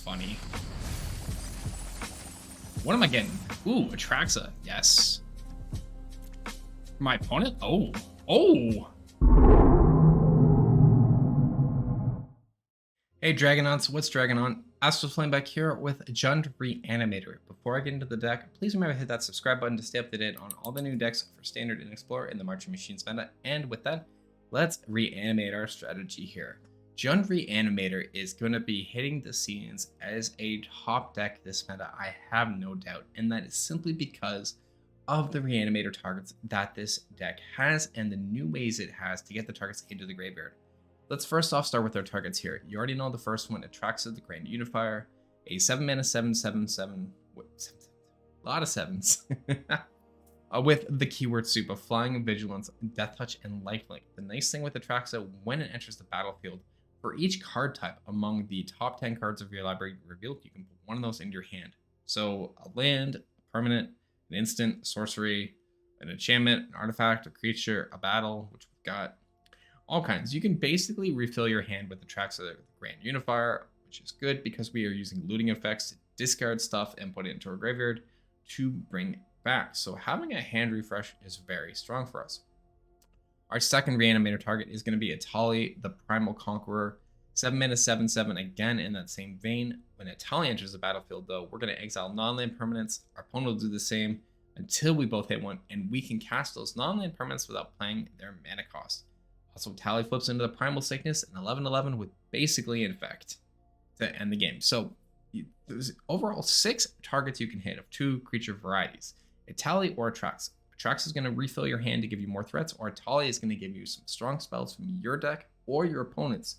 funny. What am I getting? Ooh, Atraxa. Yes. My opponent? Oh. Oh! Hey Dragonauts, what's Dragon on? Astralsflame back here with Jund Reanimator. Before I get into the deck, please remember to hit that subscribe button to stay up to date on all the new decks for Standard and Explorer in the Marching Machines meta. And with that, let's reanimate our strategy here. Jund Reanimator is going to be hitting the scenes as a top deck this meta, I have no doubt, and that is simply because of the Reanimator targets that this deck has and the new ways it has to get the targets into the graveyard. Let's first off start with our targets here. You already know the first one, Atraxa, the Grand Unifier, a 7-mana 7/7/7, a lot of sevens, with the keyword soup of Flying, Vigilance, Death Touch, and Lifelink. The nice thing with Atraxa, when it enters the battlefield, for each card type among the top 10 cards of your library revealed, you can put one of those into your hand. So a land, a permanent, an instant, sorcery, an enchantment, an artifact, a creature, a battle, which we've got all kinds. You can basically refill your hand with Atraxa, the Grand Unifier, which is good because we are using looting effects to discard stuff and put it into our graveyard to bring back. So having a hand refresh is very strong for us. Our second Reanimator target is going to be Etali, the Primal Conqueror. 7-mana 7/7, again in that same vein. When Etali enters the battlefield, though, we're going to exile non-land permanents. Our opponent will do the same until we both hit one, and we can cast those non-land permanents without playing their mana cost. Also, Etali flips into the Primal Sickness, and 11/11 with basically Infect to end the game. So there's overall 6 targets you can hit of 2 creature varieties, Etali or Atraxa. Atraxa is going to refill your hand to give you more threats, or Etali is going to give you some strong spells from your deck or your opponent's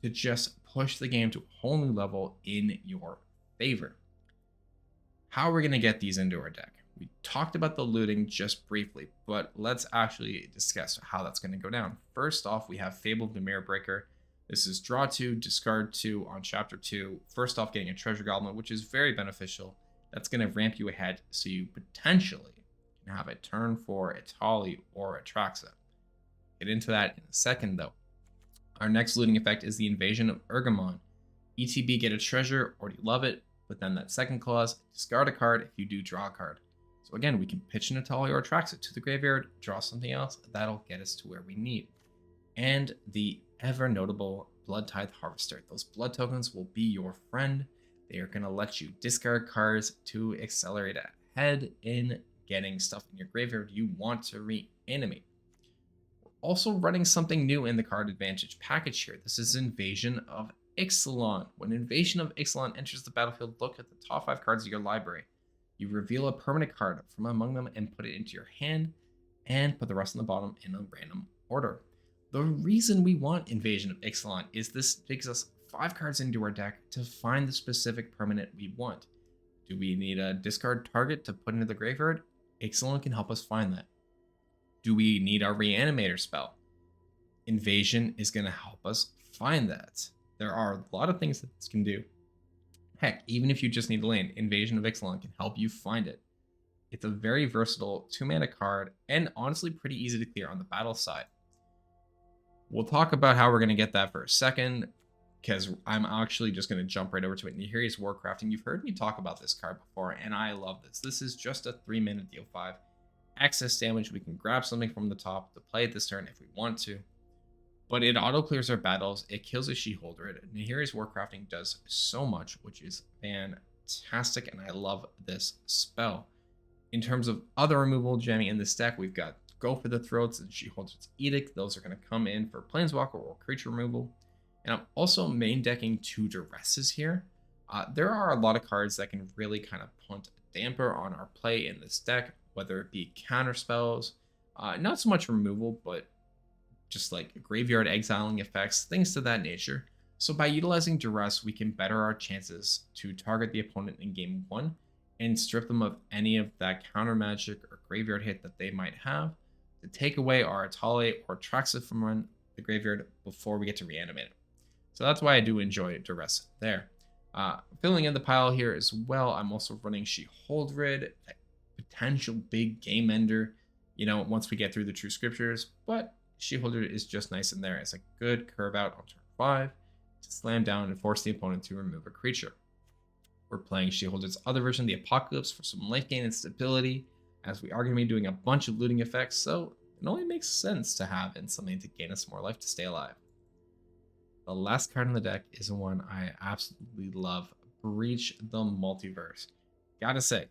to just push the game to a whole new level in your favor. How are we going to get these into our deck? We talked about the looting just briefly, but let's actually discuss how that's going to go down. First off, we have Fable of the Mirror Breaker. This is draw 2, discard 2 on chapter 2. First off, getting a Treasure Goblin, which is very beneficial. That's going to ramp you ahead, so you potentially can have a turn for Etali or Atraxa. Get into that in a second, though. Our next looting effect is the Invasion of Urgamon. ETB, get a treasure, already love it, but then that second clause, discard a card if you do draw a card. So again, we can pitch an Etali or Atraxa to the graveyard, draw something else, that'll get us to where we need. And the ever notable Blood Tithe Harvester. Those blood tokens will be your friend. They are going to let you discard cards to accelerate ahead in getting stuff in your graveyard you want to reanimate. We're also running something new in the card advantage package here. This is Invasion of Ixalan. When Invasion of Ixalan enters the battlefield, look at the top 5 cards of your library. You reveal a permanent card from among them and put it into your hand, and put the rest on the bottom in a random order. The reason we want Invasion of Ixalan is this takes us 5 cards into our deck to find the specific permanent we want. Do we need a discard target to put into the graveyard? Ixalan can help us find that. Do we need our Reanimator spell? Invasion is going to help us find that. There are a lot of things that this can do. Heck, even if you just need a land, Invasion of Ixalan can help you find it. It's a very versatile 2-mana card, and honestly pretty easy to clear on the battle side. We'll talk about how we're going to get that for a second, because I'm actually just going to jump right over to it. Neharia's Warcrafting. You've heard me talk about this card before, and I love this. This is just a 3-mana deal 5. Access damage, we can grab something from the top to play it this turn if we want to. But it auto-clears our battles, it kills a Sheholder. Neharia's Warcrafting does so much, which is fantastic, and I love this spell. In terms of other removal jamming in this deck, we've got Go for the Throats and Sheholder's Edict. Those are going to come in for Planeswalker or creature removal. And I'm also main decking 2 Duresses here. There are a lot of cards that can really kind of punt a damper on our play in this deck, whether it be counter spells, not so much removal, but just like graveyard exiling effects, things to that nature. So by utilizing Duress, we can better our chances to target the opponent in game 1 and strip them of any of that counter magic or graveyard hit that they might have to take away our Etali or Atraxa from the graveyard before we get to reanimate it. So that's why I do enjoy Duress there. Filling in the pile here as well, I'm also running Sheholdred, potential big game ender, you know, once we get through the True Scriptures, but Sheholder is just nice in there as a good curve out on turn 5 to slam down and force the opponent to remove a creature. We're playing Sheholder's other version, the Apocalypse, for some life gain and stability, as we are going to be doing a bunch of looting effects, so it only makes sense to have in something to gain us more life to stay alive. The last card in the deck is one I absolutely love, Breach the Multiverse. Gotta say,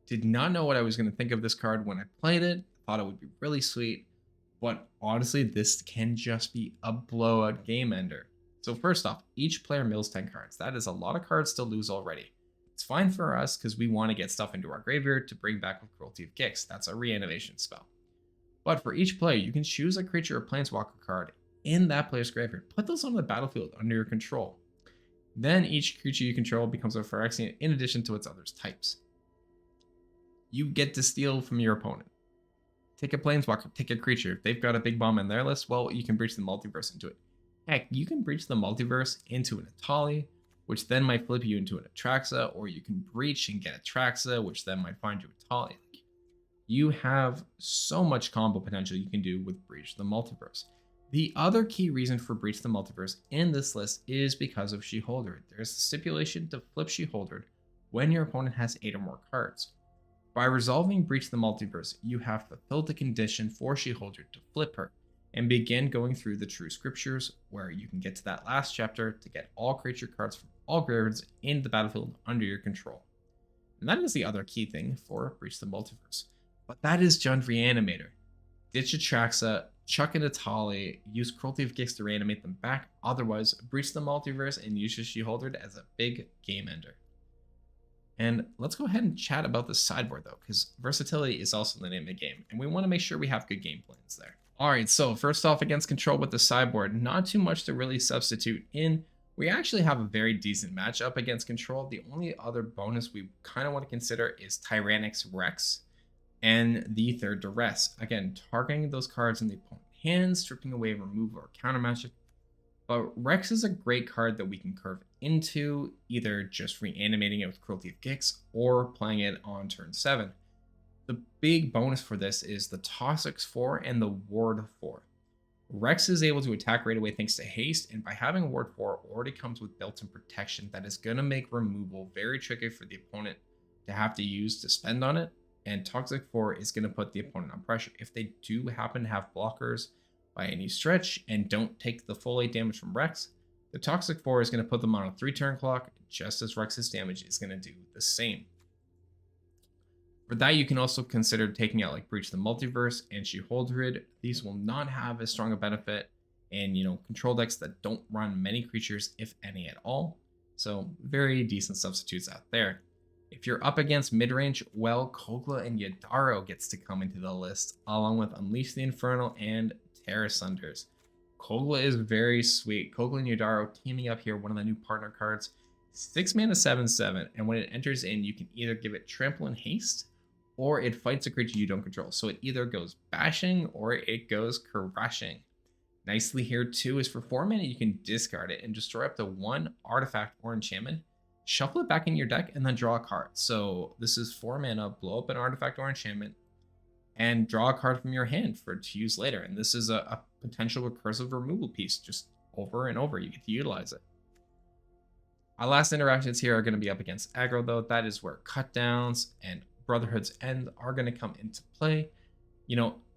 did not know what I was going to think of this card when I played it, thought it would be really sweet, but honestly, this can just be a blowout game ender. So first off, each player mills 10 cards. That is a lot of cards to lose already. It's fine for us because we want to get stuff into our graveyard to bring back with Cruelty of Gix. That's a reanimation spell. But for each player, you can choose a creature or planeswalker card in that player's graveyard. Put those on the battlefield under your control. Then each creature you control becomes a Phyrexian in addition to its other types. You get to steal from your opponent. Take a planeswalker, take a creature. If they've got a big bomb in their list, well, you can breach the multiverse into it. Heck, you can breach the multiverse into an Etali, which then might flip you into an Atraxa, or you can breach and get Atraxa, which then might find you Etali. You have so much combo potential you can do with Breach the Multiverse. The other key reason for Breach the Multiverse in this list is because of Sheholder. There's a stipulation to flip Sheholder when your opponent has 8 or more cards. By resolving Breach the Multiverse, you have fulfilled the condition for Sheholder to flip her, and begin going through the True Scriptures, where you can get to that last chapter to get all creature cards from all graveyards in the battlefield under your control. And that is the other key thing for Breach the Multiverse. But that is Jund Reanimator. Ditch Atraxa, chuck an Etali, use Cruelty of Gix to reanimate them back, otherwise Breach the Multiverse and use Sheholder as a big game ender. And let's go ahead and chat about the sideboard though, because versatility is also the name of the game, and we want to make sure we have good game plans there. Alright, so first off, against control with the sideboard, not too much to really substitute in. We actually have a very decent matchup against control. The only other bonus we kind of want to consider is Tyrannix Rex and the Third Duress. Again, targeting those cards in the opponent's hands, stripping away remove or counter magic. But Rex is a great card that we can curve into, either just reanimating it with Cruelty of Gix or playing it on turn 7. The big bonus for this is the Toxic 4 and the Ward 4. Rex is able to attack right away thanks to haste, and by having Ward 4 already comes with built-in protection that is going to make removal very tricky for the opponent to have to use to spend on it, and Toxic 4 is going to put the opponent on pressure. If they do happen to have blockers by any stretch and don't take the full 8 damage from Rex, the Toxic 4 is going to put them on a 3-turn clock, just as Rex's damage is going to do the same. For that, you can also consider taking out like Breach the Multiverse and Sheholder. These will not have as strong a benefit in, control decks that don't run many creatures, if any at all. So very decent substitutes out there. If you're up against midrange, well, Kogla and Yadaro gets to come into the list, along with Unleash the Infernal and Terra Sunders. Kogla is very sweet. Kogla and Yadaro teaming up here, one of the new partner cards. 6 mana 7/7, and when it enters in, you can either give it Trample and Haste, or it fights a creature you don't control. So it either goes bashing or it goes crashing. Nicely here too is for 4 mana, you can discard it and destroy up to 1 artifact or enchantment, shuffle it back in your deck, and then draw a card. So this is 4 mana, blow up an artifact or enchantment, and draw a card from your hand to use later. And this is a potential recursive removal piece, just over and over. You get to utilize it. Our last interactions here are going to be up against aggro though. That is where cut downs and Brotherhood's End are going to come into play.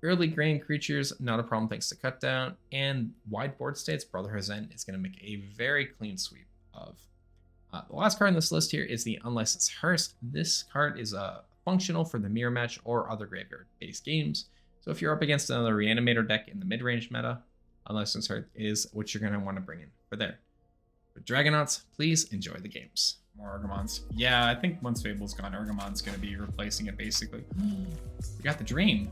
Early grain creatures, not a problem thanks to cut down, and wide board states, Brotherhood's End is going to make a very clean sweep of. The last card in this list here is the Unlicensed Hearse. This card is functional for the mirror match or other graveyard-based games. So if you're up against another Reanimator deck in the mid-range meta, Unlicensed Hearse is what you're going to want to bring in for there. For Dragonauts, please enjoy the games. More Argamons. Yeah, I think once Fable's gone, Argamon's going to be replacing it, basically. We got the Dream.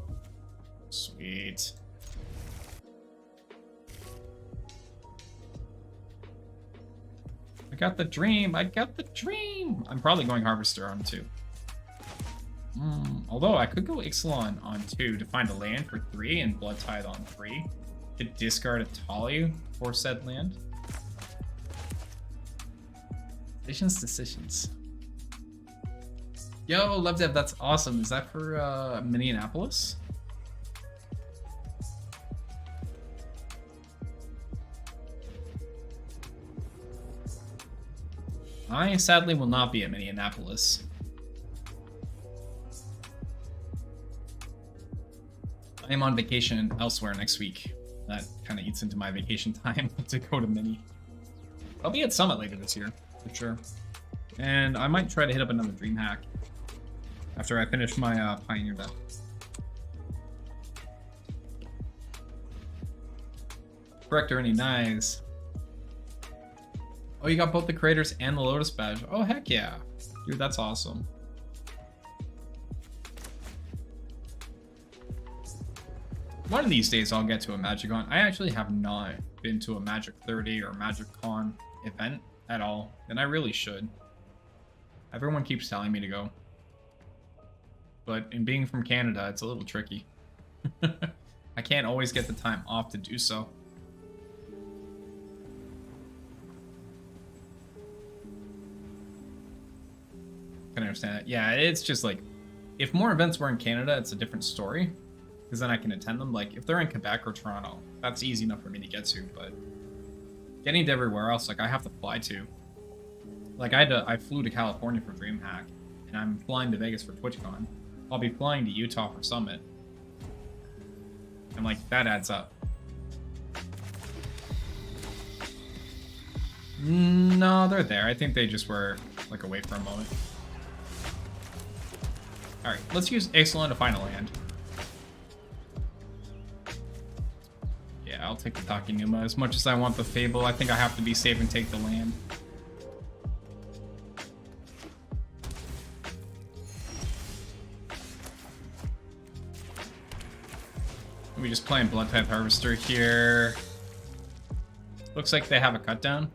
Sweet. I got the Dream. I got the Dream. I'm probably going Harvester on 2. Although I could go Ixalan on 2 to find a land for 3 and Blood Tithe on 3 to discard a Etali for said land. Decisions. Yo, Love Dev, that's awesome. Is that for Minneapolis? I sadly will not be at Minneapolis. I am on vacation elsewhere next week. That kind of eats into my vacation time to go to Mini. I'll be at Summit later this year, for sure. And I might try to hit up another DreamHack after I finish my Pioneer deck. Correct, Ernie, nice. Oh, you got both the creators and the Lotus badge. Oh, heck yeah. Dude, that's awesome. One of these days I'll get to a MagicCon. I actually have not been to a Magic 30 or MagicCon event at all, and I really should. Everyone keeps telling me to go. But in being from Canada, it's a little tricky. I can't always get the time off to do so. Can understand that. Yeah, it's just like, if more events were in Canada, it's a different story. Because then I can attend them. Like, if they're in Quebec or Toronto, that's easy enough for me to get to, but getting to everywhere else, like, I have to fly to. Like, I flew to California for DreamHack, and I'm flying to Vegas for TwitchCon. I'll be flying to Utah for Summit. And, like, that adds up. No, they're there. I think they just were, like, away for a moment. Alright, let's use Ixalan to find a land. Yeah, I'll take the Takenuma. As much as I want the Fable, I think I have to be safe and take the land. We just playing Blood Type Harvester here. Looks like they have a cut down.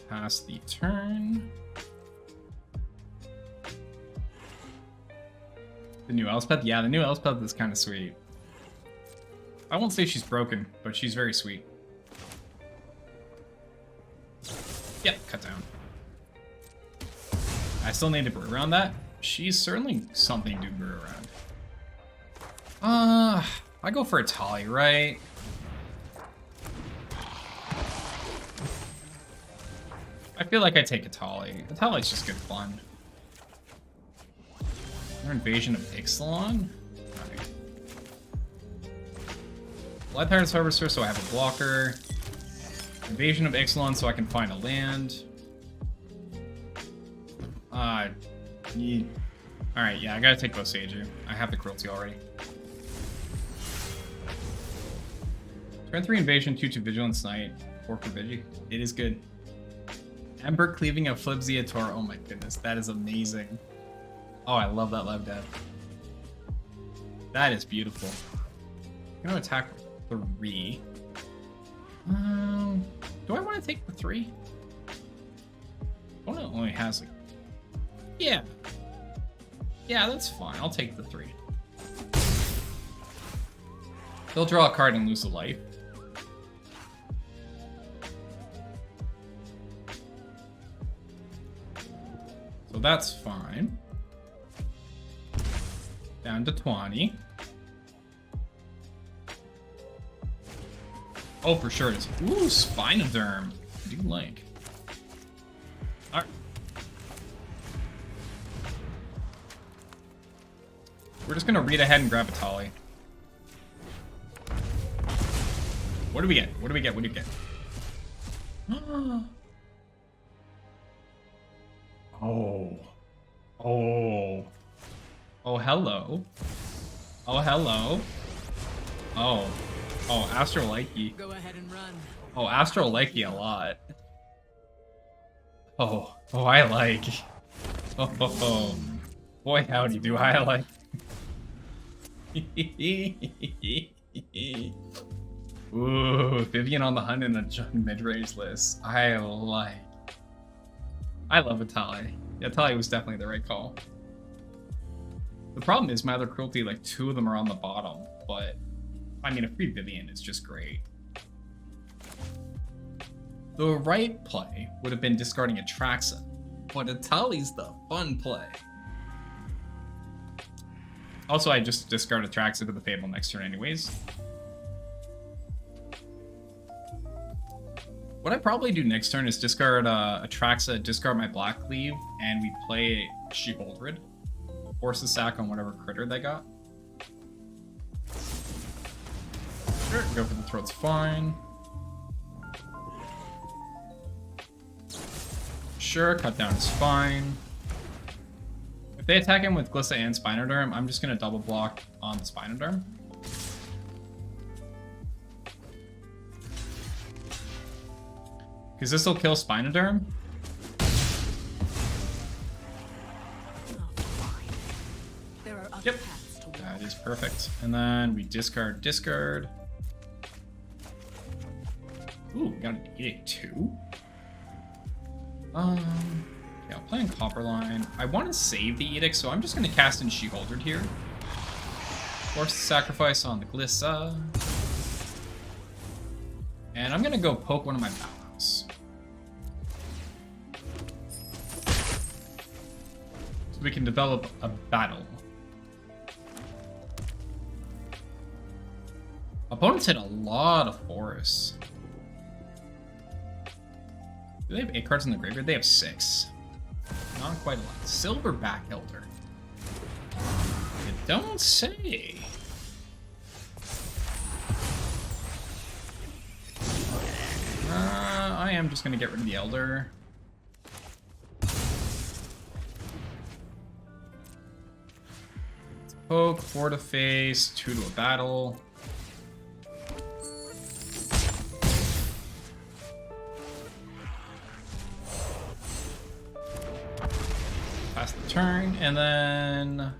Pass the turn. The new Elspeth? Yeah, the new Elspeth is kind of sweet. I won't say she's broken, but she's very sweet. Yep, cut down. I still need to brew around that. She's certainly something to brew around. I go for Etali, right? I feel like I take Etali. Etali's just good fun. Or Invasion of Ixalan? Alright. Blood Type Harvester, so I have a blocker. Invasion of Ixalan, so I can find a land. Alright, yeah, I gotta take Boseiju. I have the Cruelty already. Turn 3 Invasion, 2-2 Vigilance Knight, 4 for Vigi. It is good. Ember Cleaving of Flipziator. Oh my goodness, that is amazing. Oh, I love that live dev. That is beautiful. I'm gonna attack 3. Do I want to take the 3? Opponent only has like... Yeah. Yeah, that's fine. I'll take the 3. They'll draw a card and lose a life. So that's fine. Down to 20. Oh, for sure it is. Ooh, Spinoderm. I do like. Alright. We're just gonna read ahead and grab Etali. What do we get? What do we get? What do we get? Oh. Oh. Oh, hello. Oh, hello. Oh. Oh, Astral Likey. Go ahead and run. Oh, Astral Likey a lot. Oh. Oh, I like. Oh, oh, oh. Boy, howdy do I like. Ooh, Vivian on the hunt in a mid-range list. I like. I love Etali. Yeah, Etali was definitely the right call. The problem is my other Cruelty, like 2 of them are on the bottom, but I mean, a free Vivian is just great. The right play would have been discarding Atraxa, but Etali's the fun play. Also, I just discard Atraxa to the Fable next turn anyways. What I probably do next turn is discard Atraxa, discard my Black Cleave, and we play She-Holdred. Force the sack on whatever critter they got. Sure, go for the throat's fine. Sure, cut down is fine. If they attack him with Glissa and Spinoderm, I'm just gonna double block on the Spinoderm. Because this will kill Spinoderm. Yep, that is perfect. And then we discard. Ooh, we got an Edict too. Yeah, I'm playing Copperline. I want to save the Edict, so I'm just going to cast in She-Holdred here. Force the sacrifice on the Glissa. And I'm going to go poke one of my Battles. So we can develop a battle. Opponents hit a lot of forests. Do they have 8 cards in the graveyard? They have 6. Not quite a lot. Silverback Elder. You don't say. I am just gonna get rid of the Elder. Poke, 4 to face, 2 to a battle. Pass the turn, and then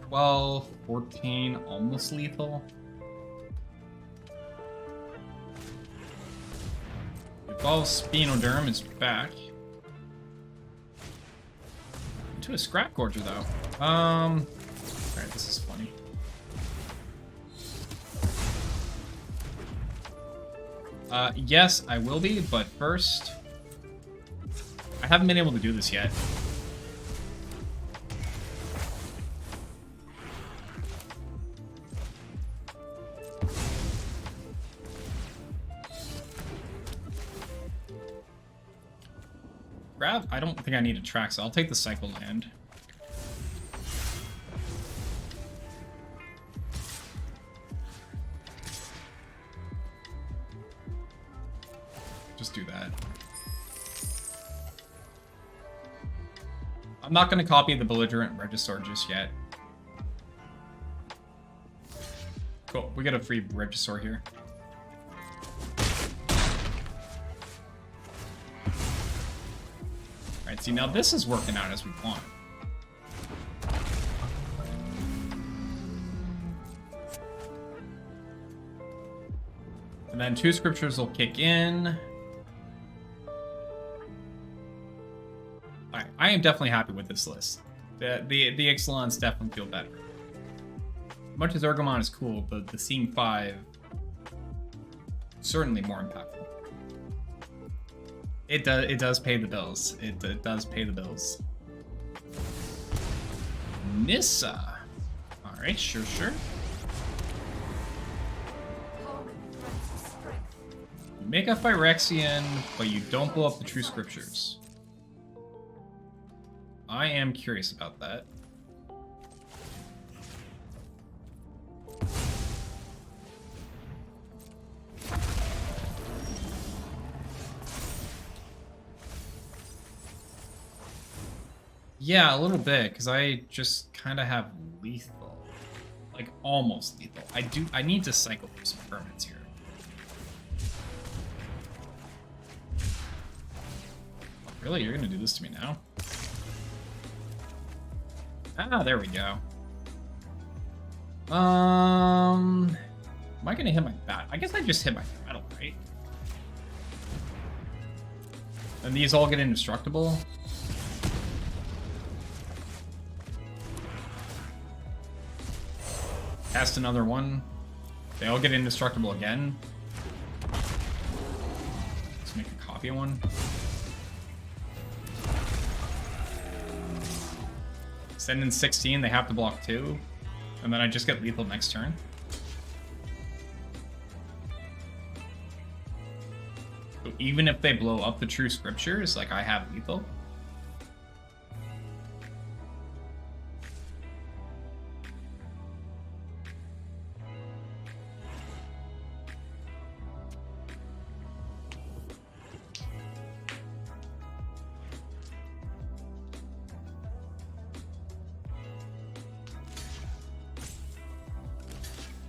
12, 14, almost lethal. Evolve Spinoderm is back. Into a Scrap Gorger though. Alright, this is funny. Yes, I will be, but first, I haven't been able to do this yet. Grab? I don't think I need a track, so I'll take the Cycle Land. Just do that. I'm not going to copy the Belligerent Regisaur just yet. Cool, we got a free Regisaur here. Alright, see, now this is working out as we want. And then 2 scriptures will kick in. Alright, I am definitely happy with this list. The Ixalons definitely feel better. As much as Argomon is cool, but the Seam 5 certainly more impactful. It does pay the bills. It does pay the bills. Nissa. Alright, sure. You make a Phyrexian, but you don't blow up the True Scriptures. I am curious about that. Yeah, a little bit, because I just kind of have lethal. Like, almost lethal. I need to cycle through some permanents here. Really? You're gonna do this to me now? Ah, there we go. Am I gonna hit my bat? I guess I just hit my battle, right? And these all get indestructible? Cast another one. They all get indestructible again. Let's make a copy of one. Send in 16, they have to block 2. And then I just get lethal next turn. So even if they blow up the True Scriptures, like I have lethal.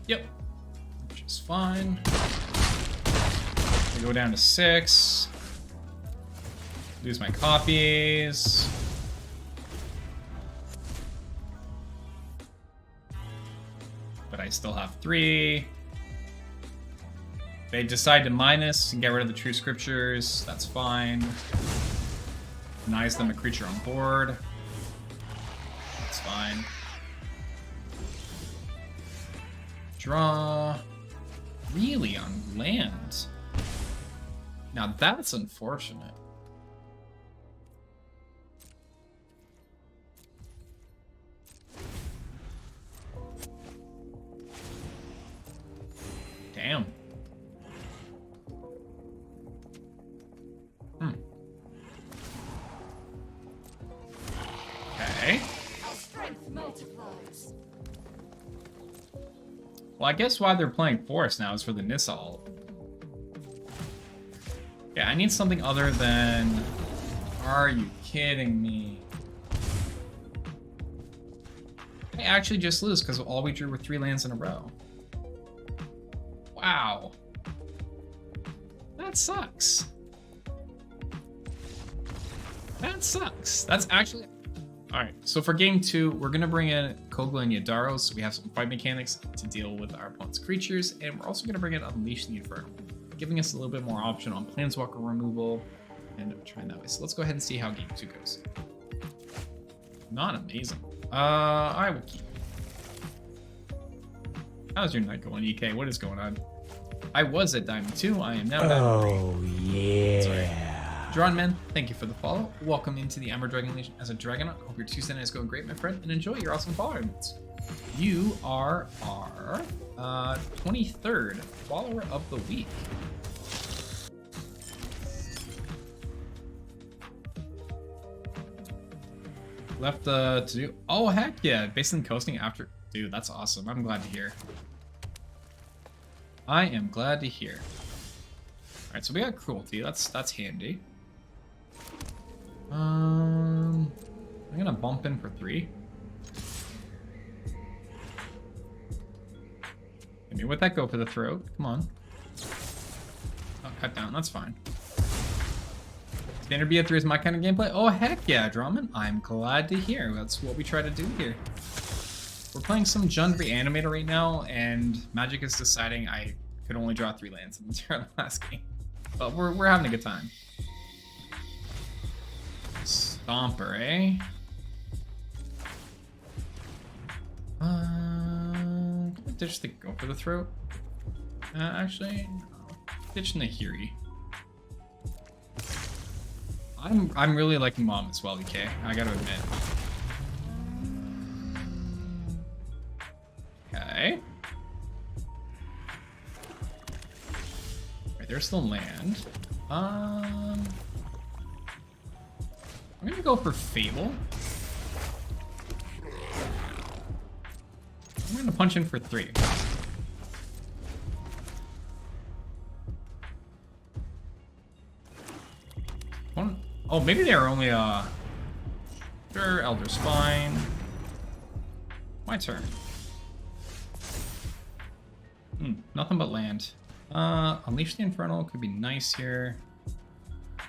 Yep, which is fine. We go down to 6. Lose my copies. But I still have 3. They decide to minus and get rid of the True Scriptures. That's fine. Denies them a creature on board. That's fine. Draw. Really, on land? Now that's unfortunate. Damn. Okay. Well, I guess why they're playing Forest now is for the Nissa. Yeah, I need something other than... Are you kidding me? I actually just lose because all we drew were 3 lands in a row. Wow. That sucks. That sucks. That's actually... Alright, so for game 2, we're going to bring in Kogla and Yadaro, so we have some fight mechanics to deal with our opponent's creatures, and we're also going to bring in Unleash the Inferno, giving us a little bit more option on Planeswalker removal, and trying that way. So let's go ahead and see how game 2 goes. Not amazing. I will keep. How's your night going, EK? What is going on? I was at Diamond 2, I am now Diamond 3. Yeah. Drawnman, thank you for the follow. Welcome into the Ember Dragon Legion as a Dragonaut. Hope your Tuesday night is going great, my friend, and enjoy your awesome follower events. You are our 23rd follower of the week. Left to do. Oh, heck yeah. Basically coasting after. Dude, that's awesome. I'm glad to hear. I am glad to hear. Alright, so we got Cruelty. That's handy. I'm gonna bump in for 3. I mean, would that go for the throat? Come on. Oh, cut down. That's fine. Standard BF3 is my kind of gameplay. Oh, heck yeah, Drummond. I'm glad to hear. That's what we try to do here. We're playing some Jund Reanimator right now, and Magic is deciding I could only draw 3 lands in the entire last game. But we're having a good time. Stomper, eh? Ditch the go for the throat. Actually, no. Ditch Nahiri. I'm really liking Mom as well, EK. I gotta admit. Okay. Right, there's still land. I'm gonna go for Fable. I'm gonna punch in for 3. Oh, maybe they are only sure, Elder's fine. My turn. Nothing but land. Unleash the Infernal could be nice here. I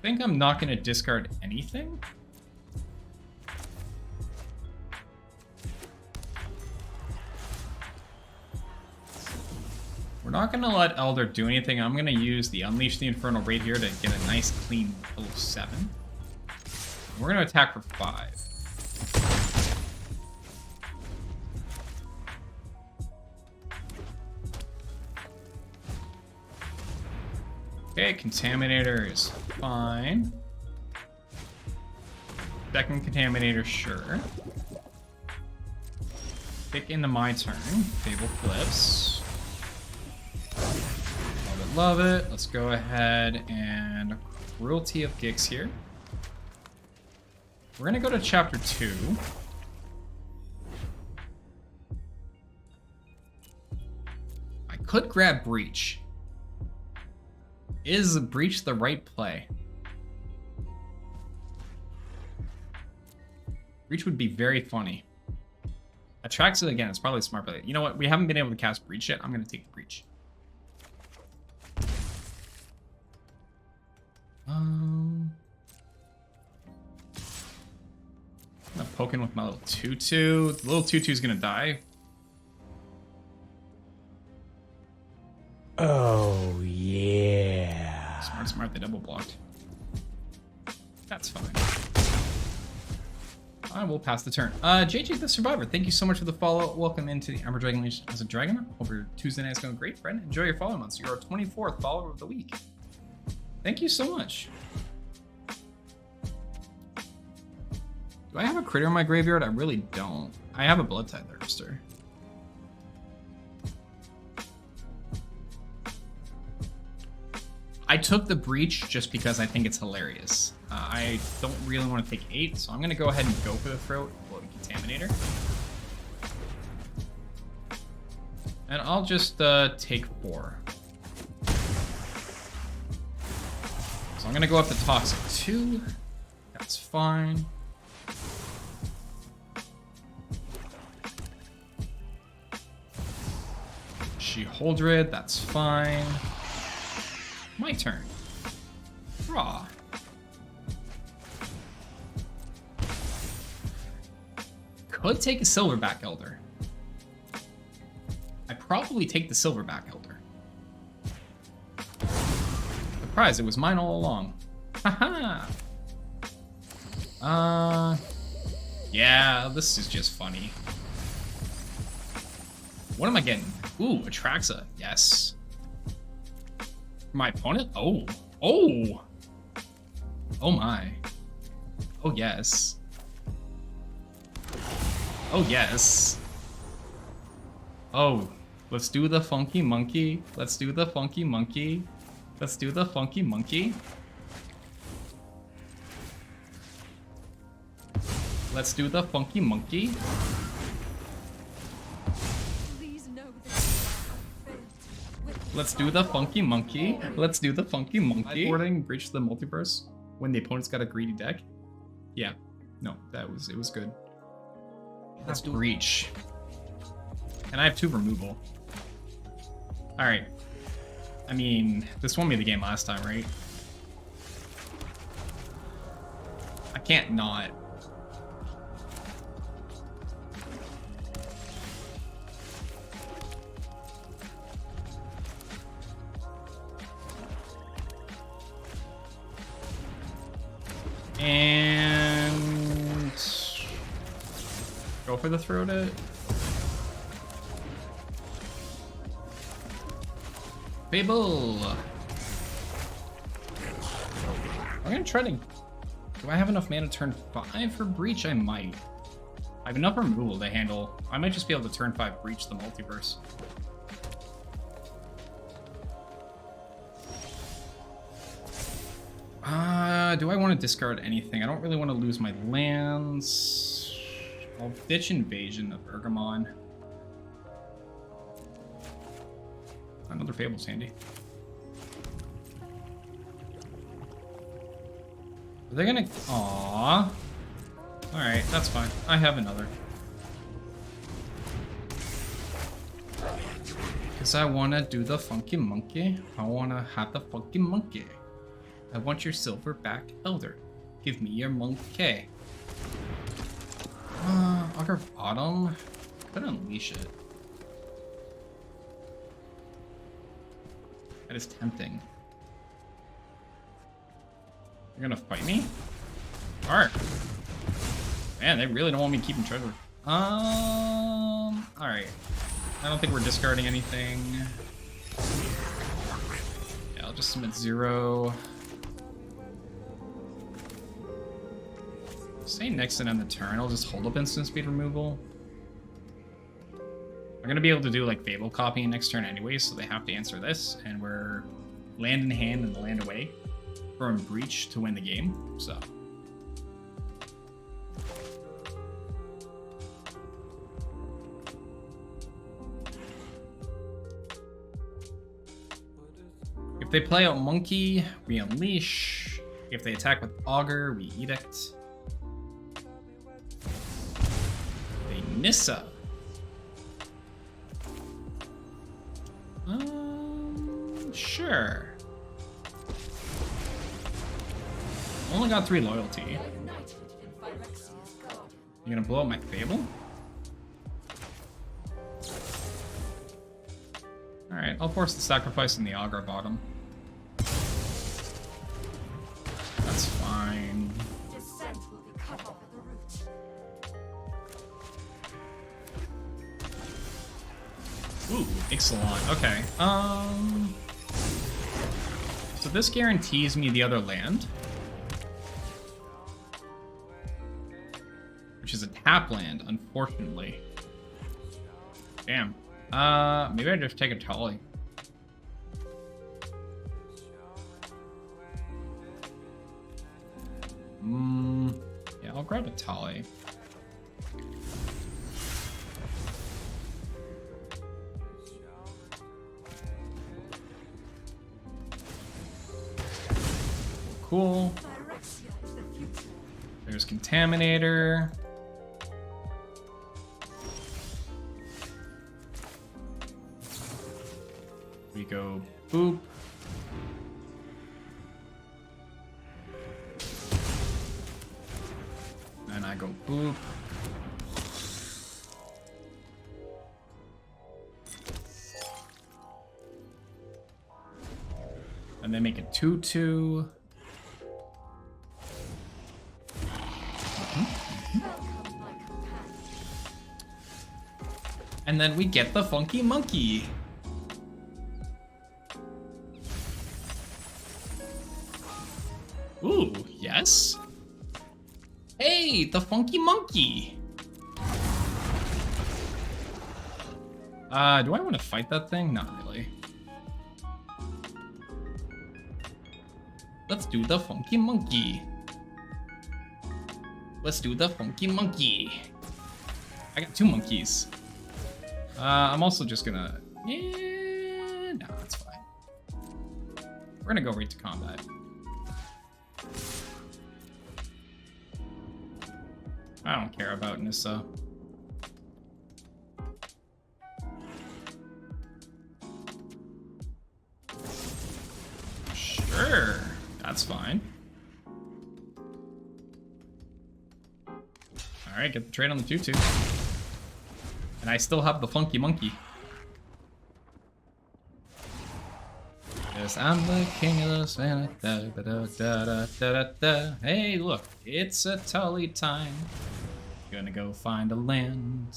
think I'm not gonna discard anything. We're not gonna let Elder do anything. I'm gonna use the Unleash the Infernal right here to get a nice clean pull of 7. We're gonna attack for 5. Okay, Contaminator is fine. Second Contaminator, sure. Kick into my turn. Fable flips. love it. Let's go ahead and Cruelty of Gix here. We're gonna go to chapter 2. I could grab Breach. Is Breach the right play? Breach would be very funny. Atraxa again, it's probably a smart play. You know what? We haven't been able to cast Breach yet. I'm gonna take the Breach. I'm gonna poke in with my little 2/2. The little 2/2 is gonna die. Oh, yeah. Smart, they double blocked. That's fine. I will pass the turn. JJ the Survivor, thank you so much for the follow. Welcome into the Amber Dragon Leash as a Dragon. Hope your Tuesday night is going great, friend. Enjoy your follow months. You're our 24th follower of the week. Thank you so much. Do I have a critter in my graveyard? I really don't. I have a Blood Tide Thirster. I took the Breach just because I think it's hilarious. I don't really want to take 8, so I'm going to go ahead and go for the Throat, Floating Contaminator. And I'll just take 4. So I'm going to go up to Toxic 2. That's fine. She-Holdred, that's fine. My turn. Draw. Could take a Silverback Elder. I probably take the Silverback Elder. Surprise, it was mine all along. Haha. Yeah, this is just funny. What am I getting? Ooh, Atraxa. Yes. My opponent? Oh. Oh! Oh my. Oh yes. Oh yes. Oh, let's do the funky monkey. Let's do the funky monkey. Let's do the funky monkey. Let's do the funky monkey. Let's do the funky monkey. Let's do the funky monkey. Boarding breach the multiverse when the opponent's got a greedy deck. Yeah, no, it was good. Let's breach. And I have 2 removal. All right. I mean, this won me the game last time, right? I can't not. And go for the throat it. Fable. I'm gonna try to. Do I have enough mana turn 5 for breach? I might. I have enough removal to handle. I might just be able to turn 5 breach the multiverse. Do I want to discard anything? I don't really want to lose my lands. I'll ditch Invasion of Bergamon. Another Fable's handy. Are they gonna... Aww. Alright, that's fine. I have another. Because I want to do the funky monkey. I want to have the funky monkey. I want your Silverback Elder. Give me your monkey. Augur of Autumn. Could unleash it. That is tempting. You're gonna fight me? Alright. Man, they really don't want me keeping treasure. Alright. I don't think we're discarding anything. Yeah, I'll just submit 0. Say next and end the turn, I'll just hold up instant speed removal. I'm gonna be able to do like Fable copying next turn anyway, so they have to answer this, and we're land in hand and land away from Breach to win the game. So if they play out Monkey, we Unleash. If they attack with Augur, we Edict. They Nissa. Sure. Only got 3 loyalty. You gonna blow up my Fable? Alright, I'll force the sacrifice in the Augur bottom. That's fine. Ooh, Ixalan. Okay. So this guarantees me the other land, which is a tap land, unfortunately. Damn. Maybe I just take a Etali. Yeah, I'll grab a Etali. Cool. There's Contaminator. We go boop. And I go boop. And then make it 2/2. And then we get the Funky Monkey. Ooh, yes. Hey, the Funky Monkey. Do I want to fight that thing? Not really. Let's do the Funky Monkey. Let's do the Funky Monkey. I got 2 monkeys. I'm also just gonna... Yeah, no, that's fine. We're gonna go right to combat. I don't care about Nissa. Sure, that's fine. Alright, get the trade on the 2/2. And I still have the Funky Monkey. Yes, I'm the king of the Santa. Hey, look, it's Etali time. Gonna go find a land.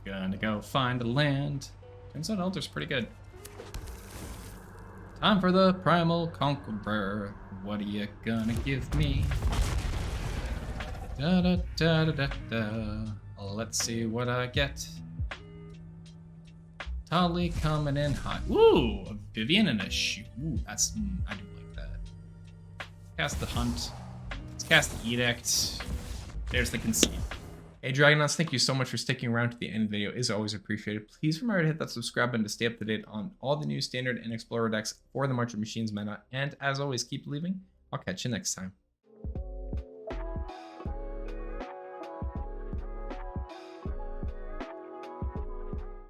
Gonna go find a land. Turns out Elder's pretty good. Time for the Primal Conqueror. What are you gonna give me? Da da da da da. Let's see what I get. Etali coming in hot. Ooh, a Vivian and a shoe. Ooh, that's I do like that. Cast the Hunt. Let's cast the Edict. There's the Conceit. Hey Dragonauts, thank you so much for sticking around to the end of the video. It is always appreciated. Please remember to hit that subscribe button to stay up to date on all the new Standard and Explorer decks for the March of Machines meta. And as always, keep believing. I'll catch you next time.